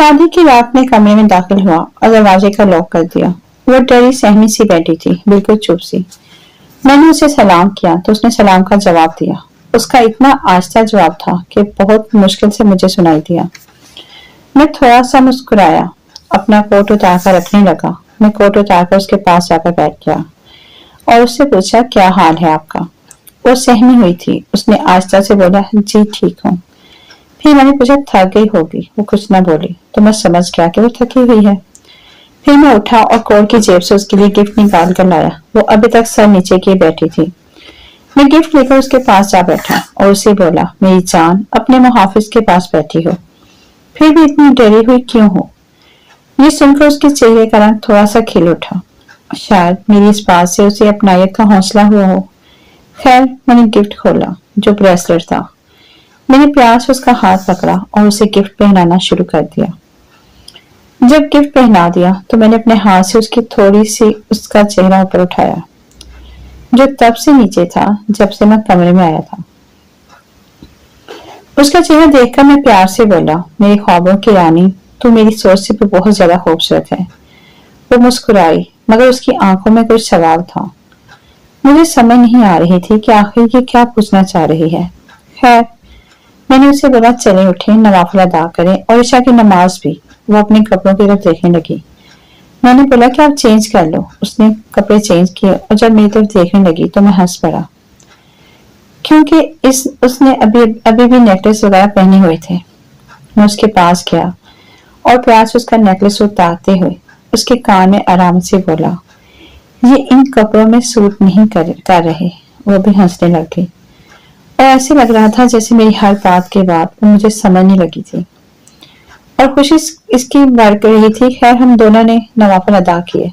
शादी की रात में कमरे में दाखिल हुआ और दरवाजे का लॉक कर दिया। वो डरी सहमी सी बैठी थी, बिल्कुल चुप सी। मैंने उसे सलाम किया तो उसने सलाम का जवाब दिया। उसका इतना आहिस्ता जवाब था कि बहुत मुश्किल से मुझे सुनाई दिया। मैं थोड़ा सा मुस्कुराया, अपना कोट उतार कर रखने लगा। मैं कोट उतार कर उसके पास जाकर बैठ गया और उससे पूछा, क्या हाल है आपका? वो सहमी हुई थी। उसने आहिस्ता से बोला, जी ठीक हूँ। फिर मैंने पूछा, थक गई होगी? वो कुछ न बोली तो मैं समझ गया कि वो थकी हुई है। फिर मैं उठा और कोट की जेब से उसके लिए गिफ्ट निकाल कर लाया। वो अभी तक सर नीचे किए बैठी थी। मैं गिफ्ट लेकर उसके पास जा बैठा और उसे बोला, मेरी जान, अपने मुहाफिज के पास बैठी हो, फिर भी इतनी डरी हुई क्यों हो? ये सुनकर उसके चेहरे का रंग थोड़ा सा खिल उठा। शायद मेरी इस बात से उसे अपनायत का हौसला हुआ हो। खैर, मैंने गिफ्ट खोला, जो ब्रेसलेट था। मैंने प्यार से उसका हाथ पकड़ा और उसे गिफ्ट पहनाना शुरू कर दिया। जब गिफ्ट पहना दिया तो मैंने अपने हाथ से उसकी थोड़ी सी उसका चेहरा ऊपर उठाया, जो तब से नीचे था जब से मैं कमरे में आया था। उसका चेहरा देखकर मैं प्यार से बोला, मेरे ख्वाबों की रानी, तू मेरी सोच से भी बहुत ज्यादा खूबसूरत है। वो मुस्कुराई, मगर उसकी आंखों में कुछ सवाल था। मुझे समझ नहीं आ रही थी कि आखिर ये क्या पूछना चाह रही है। खैर, मैंने उसे बोला, चले उठे, नवाफिल अदा करें और ईशा की नमाज भी। वो अपने कपड़ों की तरफ देखने लगी। मैंने बोला कि आप चेंज कर लो। उसने कपड़े चेंज किए और जब मेरी तरफ देखने लगी तो मैं हंस पड़ा, क्योंकि उसने अभी भी नेकलेस वगैरह पहने हुए थे। मैं उसके पास गया और प्यार से उसका नेकलेस उतारते हुए उसके कान में आराम से बोला, ये इन कपड़ों में सूट नहीं कर रहे। वो भी हंसने लग गई और ऐसे लग रहा था जैसे मेरी हर बात के बाद वो मुझे समझने लगी थी और खुशी इसकी बढ़ रही थी। खैर, हम दोनों ने नवाफिल अदा किए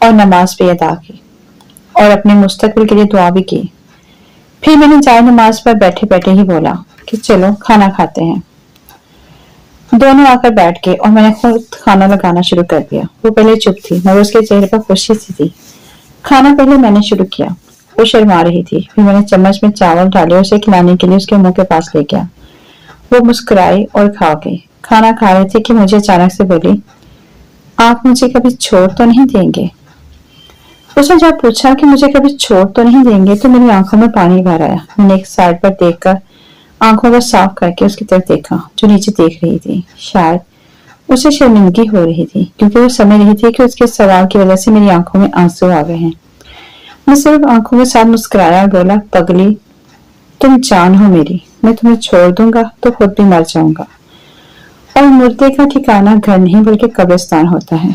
और नमाज भी अदा की और अपने मुस्तकबिल के लिए दुआ भी की। फिर मैंने जाए नमाज पर बैठे बैठे ही बोला कि चलो खाना खाते हैं। दोनों आकर बैठ गए और मैंने खुद खाना लगाना शुरू कर दिया। वो पहले चुप थी, मगर उसके चेहरे पर खुशी सी थी। खाना पहले मैंने शुरू किया। वो शर्मा रही थी। फिर मैंने चम्मच में चावल डाले, उसे खिलाने के लिए उसके मुंह के पास ले गया। वो मुस्कुराई और खा गई। खाना खा रही थी कि मुझे अचानक से बोली, आप मुझे कभी छोड़ तो नहीं देंगे? उसने जब पूछा कि मुझे कभी छोड़ तो नहीं देंगे तो मेरी आंखों में पानी भर आया। मैंने एक साइड पर देखकर आंखों को साफ करके उसकी तरफ देखा, जो नीचे देख रही थी। शायद उसे शर्मिंदगी हो रही थी, क्योंकि वो समझ रही थी कि उसके सवाल की वजह से मेरी आंखों में आंसू आ गए हैं। मैं सिर्फ आंखों के साथ मुस्कुराया और बोला, पगली, तुम जान हो मेरी, मैं तुम्हें छोड़ दूंगा तो खुद भी मर जाऊंगा। और मुर्दे का ठिकाना घर नहीं बल्कि कब्रिस्तान होता है।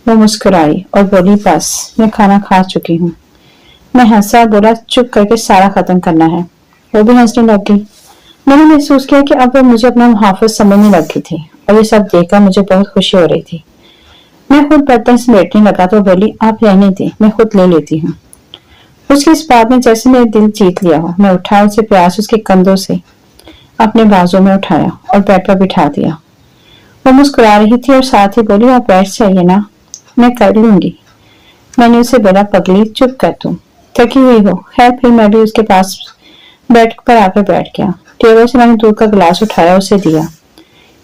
वो मुस्कुराई और बोली, बस मैं खाना खा चुकी हूँ। मैं हंसा, बोला, चुप करके सारा खत्म करना है। वो भी हंसने लग गई। मैंने महसूस किया कि अब वो मुझे अपना मुहाफिज समझने लगी थी और ये सब देखकर मुझे बहुत खुशी हो रही थी। मैं खुद बर्तन समेटने लगा तो बोली, आप रहने दें, मैं खुद ले लेती हूँ। उसकी इस बात ने जैसे मेरे दिल जीत लिया हो। मैं उठा, उसे प्यार से उसके कंधों से अपने बाजू में उठाया और बेड पर बिठा दिया। वो मुस्कुरा रही थी और साथ ही बोली, आप बैठ जाइए ना, मैं कर लूंगी। मैंने उसे बोला, पगली, चुप कर, तुम थकी हुई हो। खैर, फिर मैं भी उसके पास बेड पर आकर बैठ गया। टेबल से मैंने दूध का गिलास उठाया, उसे दिया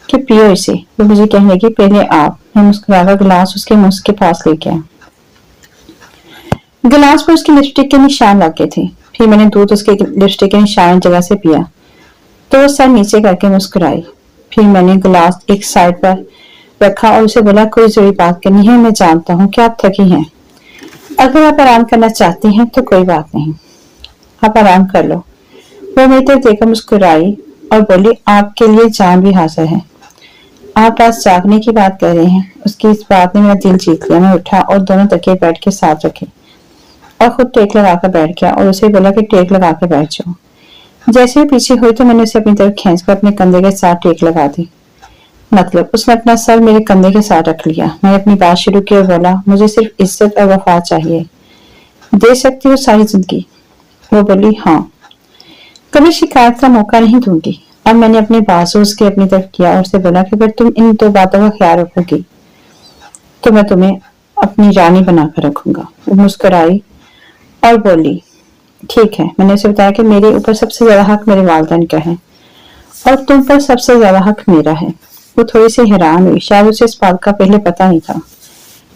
कि पियो इसे। वो मुझे कहने लगी, पहले आप। मैं मुस्कुराकर गिलास उसके मुंह के पास ले गया। गिलास पर उसकी लिपस्टिक के निशान लग गए थे। फिर मैंने दूध उसके लिपस्टिक के निशान जगह से पिया तो वो सर नीचे करके मुस्कुराई। फिर मैंने गिलास एक साइड पर रखा और उसे बोला, कोई जरूरी बात करनी है? मैं जानता हूँ कि आप थकी हैं। अगर आप आराम करना चाहती हैं तो कोई बात नहीं, आप आराम कर लो। वो मेरी तरफ देखकर मुस्कुराई और बोली, आपके लिए जान भी हाजिर है। आप आज जागने की बात कर रहे हैं। उसकी इस बात ने मेरा दिल जीत लिया। मैं उठा और दोनों तकिए बेड के साथ रखे और खुद टेक लगाकर बैठ गया और उसे बोला कि टेक लगा के बैठ जाओ। जैसे ही पीछे हुई तो मैंने उसे अपनी तरफ खींचकर अपने कंधे के साथ टेक लगा दी। मतलब उसने अपना सर मेरे कंधे के साथ रख लिया। मैंने अपनी बात शुरू की और बोला, मुझे सिर्फ इज्जत और वफा चाहिए, दे सकती हो सारी जिंदगी? वो बोली, हाँ, कभी शिकायत का मौका नहीं दूंगी। अब मैंने अपने बाजू उसके अपनी तरफ किया और उससे बोला कि अगर तुम इन दो बातों का ख्याल रखोगी तो मैं तुम्हें अपनी रानी बनाकर रखूंगा। वो मुस्कुराई और बोली, ठीक है। मैंने उसे बताया कि मेरे ऊपर सबसे ज्यादा हक मेरे वालिदैन का है और तुम पर सबसे ज्यादा हक मेरा है। वो थोड़ी सी हैरान हुई, शायद उसे इस बात का पहले पता नहीं था।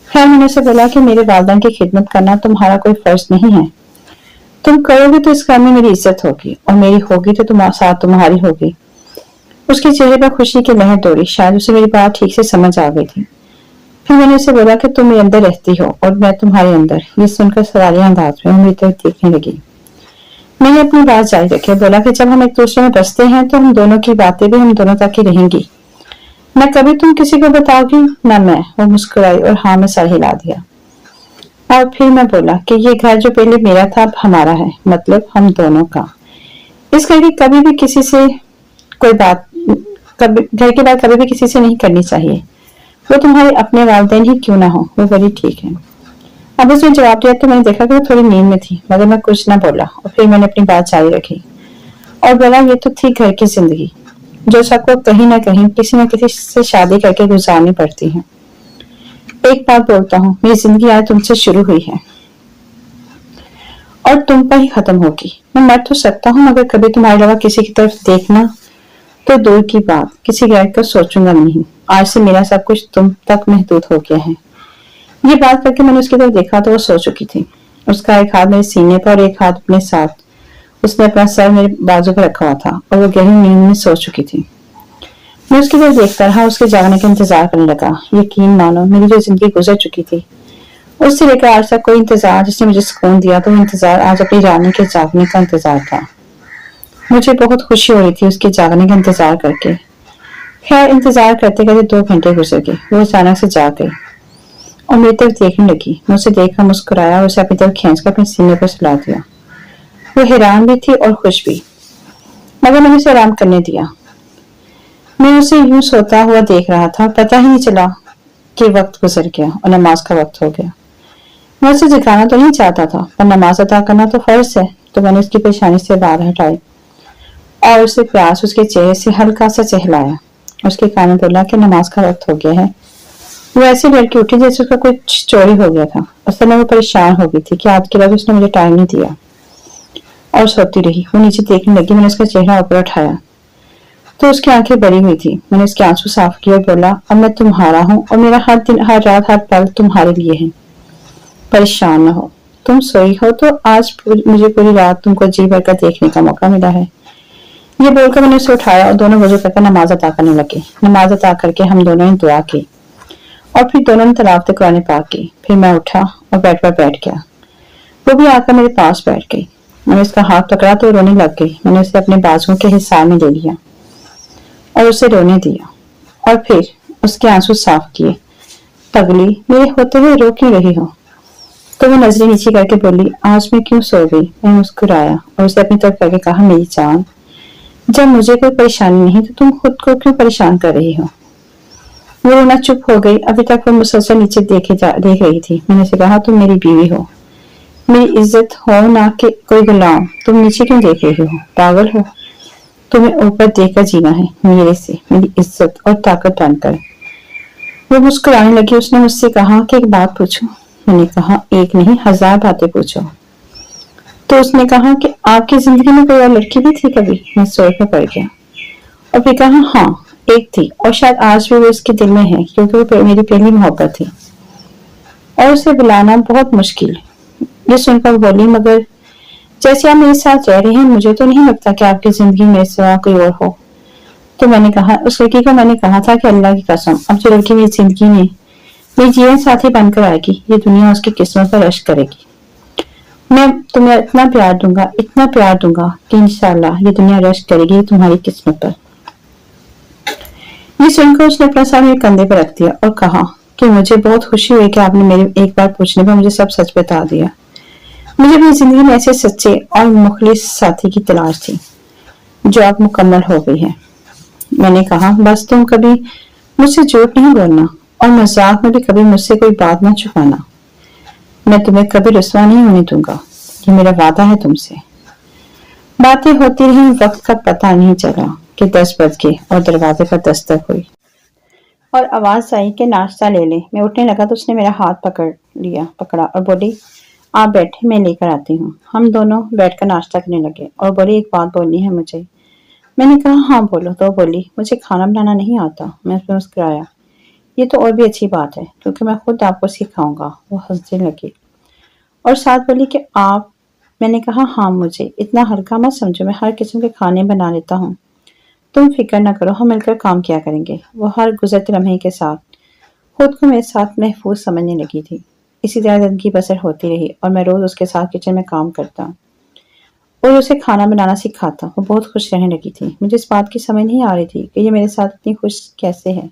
खैर मैंने उसे बोला कि मेरे वालिदैन की खिदमत करना तुम्हारा कोई फर्ज नहीं है। तुम करोगे तो इस घर में मेरी इज्जत होगी, और मेरी होगी तो साथ तुम्हारी होगी। उसके चेहरे पर खुशी की लहर दौड़ी, शायद उसे मेरी बात ठीक से समझ आ गई थी। फिर मैंने उसे बोला कि तुम मेरे अंदर रहती हो और मैं तुम्हारे अंदर। ये सुनकर सवालिया अंदाज में मेरी तरफ देखने लगी। मैंने अपनी बात जारी रखी, बोला कि जब हम एक दूसरे में बसते हैं तो हम दोनों की बातें भी हम दोनों तक ही रहेंगी, न कभी तुम किसी को बताओगी न मैं। वो मुस्कुराई और हाँ में सर हिला दिया। और फिर मैं बोला कि ये घर जो पहले मेरा था अब हमारा है, मतलब हम दोनों का। इस घर की कभी भी किसी से कोई बात, कभी घर की बात कभी भी किसी से नहीं करनी चाहिए, वो तुम्हारे अपने वालिदैन ही क्यों ना हो। वो बड़ी ठीक है। अब उसने जवाब दिया तो मैंने देखा कि वो थोड़ी नींद में थी, मगर मैं कुछ न बोला। और फिर मैंने अपनी बात जारी रखी और बोला, ये तो थी घर की जिंदगी जो सबको कहीं ना कहीं किसी न किसी से शादी करके गुजारनी पड़ती है। एक बात बोलता हूँ, मेरी जिंदगी आज तुमसे शुरू हुई है और तुम पर ही खत्म होगी। मैं मर तो सकता हूँ, मगर कभी तुम्हारे अलावा किसी की तरफ देखना तो दूर की बात, किसी गैर को सोचूंगा नहीं। आज से मेरा सब कुछ तुम तक महदूद हो गया है। ये बात करके मैंने उसकी तरफ देखा तो वो सो चुकी थी। उसका एक हाथ मेरे सीने पर और एक हाथ अपने साथ। उसने अपना सर मेरे बाजू पर रखा हुआ था और वो गहरी नींद में सो चुकी थी। मैं उसकी तरफ देखता रहा, उसके जागने का इंतजार करने लगा। यकीन मानो, मेरी जो जिंदगी गुजर चुकी थी उससे लेकर आज तक कोई इंतजार जिसने मुझे सुकून दिया, तो वो इंतजार आज अपनी रानी के जागने का इंतजार था। मुझे बहुत खुशी हो रही थी उसके जागने का इंतजार करके। खैर इंतजार करते करते 2 घंटे गुजर गए। वो अचानक से जाग गई और मेरी तरफ देखने लगी। मुझसे देखकर मुस्कुराया और उसे अपनी तरफ खींचकर अपने सीने पर सुला दिया। वो हैरान भी थी और खुश भी, मगर मैंने उसे आराम करने दिया। मैं उसे यूं सोता हुआ देख रहा था, पता ही नहीं चला कि वक्त गुजर गया और नमाज का वक्त हो गया। मैं उसे जगाना तो नहीं चाहता था, पर नमाज अदा करना तो फर्ज है। तो मैंने उसकी परेशानी से बाहर हटाई और उसे प्यास उसके चेहरे से हल्का सा चहलाया। उसके कान में बोला कि नमाज का वक्त हो गया है। वो ऐसी लड़की उठी जैसे उसका कुछ चोरी हो गया था। असल में वो परेशान हो गई थी कि आज के बाद उसने मुझे टाइम नहीं दिया और सोती रही। वो नीचे देखने लगी। मैंने उसका चेहरा ऊपर उठाया तो उसकी आंखें भरी हुई थी। मैंने उसके आंसू साफ किए और बोला, अब मैं तुम्हारा हूँ और मेरा हर दिन, हर रात, हर पल तुम्हारे लिए है। परेशान न हो, तुम सोई हो तो आज मुझे पूरी रात तुमको जी भर कर देखने का मौका मिला है। ये बोलकर मैंने उसे उठाया और दोनों वजू करके नमाज अदा करने लगे। नमाज अदा करके हम दोनों ने दुआ की और फिर दोनों ने तिलावत कुरान पाक की। फिर मैं उठा और बेड पर बैठ गया। वो भी आकर मेरे पास बैठ गई। मैंने उसका हाथ पकड़ा तो रोने लग गई। मैंने उसे अपने बाजुओं के हिस्सा में ले लिया और उसे रोने दिया और फिर उसके आंसू साफ किए। पगली, मेरे होते हुए रो क्यों रही हो? तो वो नजरें नीचे करके बोली, आज मैं क्यों सो गई? मैं मुस्कुराया और उसे अपनी तरफ करके कहा, मेरी जान, जब मुझे कोई परेशानी नहीं तो तुम खुद को क्यों परेशान कर रही हो? वो रोना चुप हो गई। अभी तक वो मुसलसल नीचे देख रही थी। मैंने उसे कहा, तुम मेरी बीवी हो, मेरी इज्जत हो, ना कि कोई गुलाम। तुम नीचे क्यों देख रही हो? पागल हो? तुम्हें ऊपर देखकर जीना है, मेरे से, मेरी इज्जत और ताकत बनकर। वो मुस्कुराने लगी। उसने मुझसे कहा कि एक बात पूछूं? मैंने कहा, एक नहीं 1000 बातें पूछो। तो उसने कहा कि आपकी जिंदगी में कोई और लड़की भी थी कभी? मैं सोच में पड़ गया और फिर कहा, हाँ एक थी, और शायद आज भी वो उसके दिल में है, क्योंकि वो मेरी पहली मोहब्बत थी और उसे बुलाना बहुत मुश्किल। ये सुनकर बोली, मगर जैसे आप मेरे साथ रह रहे हैं, मुझे तो नहीं लगता कि आपकी जिंदगी में सिवा कोई और हो। तो मैंने कहा, उस लड़की को मैंने कहा था कि अल्लाह की कसम, अब जो लड़की मेरी जिंदगी में मेरी जीवन साथी बनकर आएगी, ये दुनिया उसकी किस्मत पर रश्क करेगी। मैं तुम्हें इतना प्यार दूंगा कि इंशाल्लाह ये दुनिया रश्क करेगी तुम्हारी किस्मत पर। ये सुनकर उसने अपना सर मेरे कंधे पर रख दिया और कहा कि मुझे बहुत खुशी हुई कि आपने मेरे एक बार पूछने पर मुझे सब सच बता दिया। मुझे अपनी जिंदगी में ऐसे सच्चे और मुखलिस साथी की तलाश थी जो अब मुकम्मल हो गई है। मैंने कहा, बस तुम कभी मुझसे झूठ नहीं बोलना और मजाक में भी कभी मुझसे कोई बात न छुपाना। मैं तुम्हें कभी रुस्वा नहीं होने दूंगा, ये मेरा वादा है तुमसे। बातें होती रही, वक्त का पता नहीं चला कि 10 बज गए और दरवाजे पर दस्तक हुई और आवाज आई कि नाश्ता ले ले। मैं उठने लगा तो उसने मेरा हाथ पकड़ा और बोली, आप बैठे, मैं लेकर आती हूँ। हम दोनों बैठकर नाश्ता करने लगे और बोली, एक बात बोलनी है मुझे। मैंने कहा हाँ बोलो, तो बोली मुझे खाना बनाना नहीं आता। मैं उसमें मुस्कुराया। ये तो और भी अच्छी बात है क्योंकि मैं खुद आपको सिखाऊंगा। वो हंसने लगी और साथ बोली कि आप। मैंने कहा हाँ, मुझे इतना हल्का मत समझो, मैं हर किस्म के खाने बना लेता हूँ। तुम फिक्र ना करो, हम मिलकर काम किया करेंगे। वो हर गुजरते लम्हे के साथ खुद को मेरे साथ महफूज समझने लगी थी। इसी तरह जिंदगी बसर होती रही और मैं रोज उसके साथ किचन में काम करता और उसे खाना बनाना सिखाता। वो बहुत खुश रहने लगी थी। मुझे इस बात की समझ नहीं आ रही थी कि ये मेरे साथ इतनी खुश कैसे है।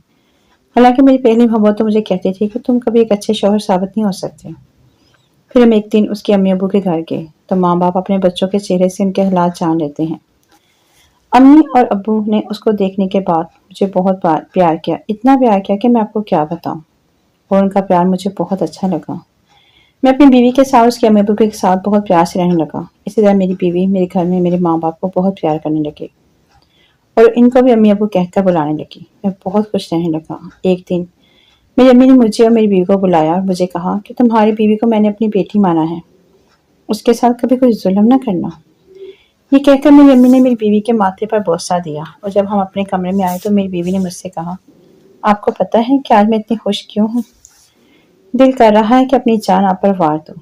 हालांकि मेरी पहली मोहब्बत तो मुझे कहती थी कि तुम कभी एक अच्छे शौहर साबित नहीं हो सकते। फिर हम एक दिन उसके अम्मी अबू के घर गए तो माँ बाप अपने बच्चों के चेहरे से उनके हालात जान लेते हैं। अम्मी और अब्बू ने उसको देखने के बाद मुझे बहुत प्यार किया, इतना प्यार किया कि मैं आपको क्या बताऊं। और उनका प्यार मुझे बहुत अच्छा लगा। मैं अपनी बीवी के साथ उसके अम्मी अब्बू के साथ बहुत प्यार से रहने लगा। इसी तरह मेरी बीवी मेरे घर में मेरे माँ बाप को बहुत प्यार करने लगे और इनको भी अम्मी अब्बू कहकर बुलाने लगी। मैं बहुत खुश रहने लगा। एक दिन मेरी अम्मी ने मुझे और मेरी बीवी को बुलाया और मुझे कहा कि तुम्हारी बीवी को मैंने अपनी बेटी माना है, उसके साथ कभी कोई जुल्म ना करना। ये कहकर मेरी अम्मी ने मेरी बीवी के माथे पर बोसा दिया और जब हम अपने कमरे में आए तो मेरी बीवी ने मुझसे कहा, आपको पता है कि आज मैं इतनी खुश क्यों हूँ? दिल कर रहा है कि अपनी जान आप पर वार दूं।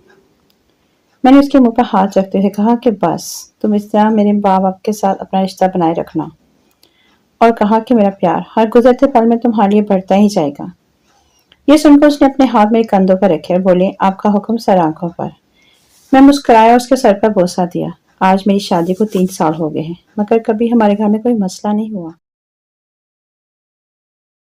मैंने उसके मुंह पर हाथ रखते हुए कहा कि बस तुम इस तरह मेरे माँ बाप के साथ अपना रिश्ता बनाए रखना, और कहा कि मेरा प्यार हर गुजरते पल में तुम्हारे लिए बढ़ता ही जाएगा। ये सुनकर उसने अपने हाथ मेरे कंधों पर रखे और बोले, आपका हुक्म सर आंखों पर। मैं मुस्कुराया और उसके सर पर बोसा दिया। आज मेरी शादी को 3 साल हो गए हैं मगर कभी हमारे घर में कोई मसला नहीं हुआ।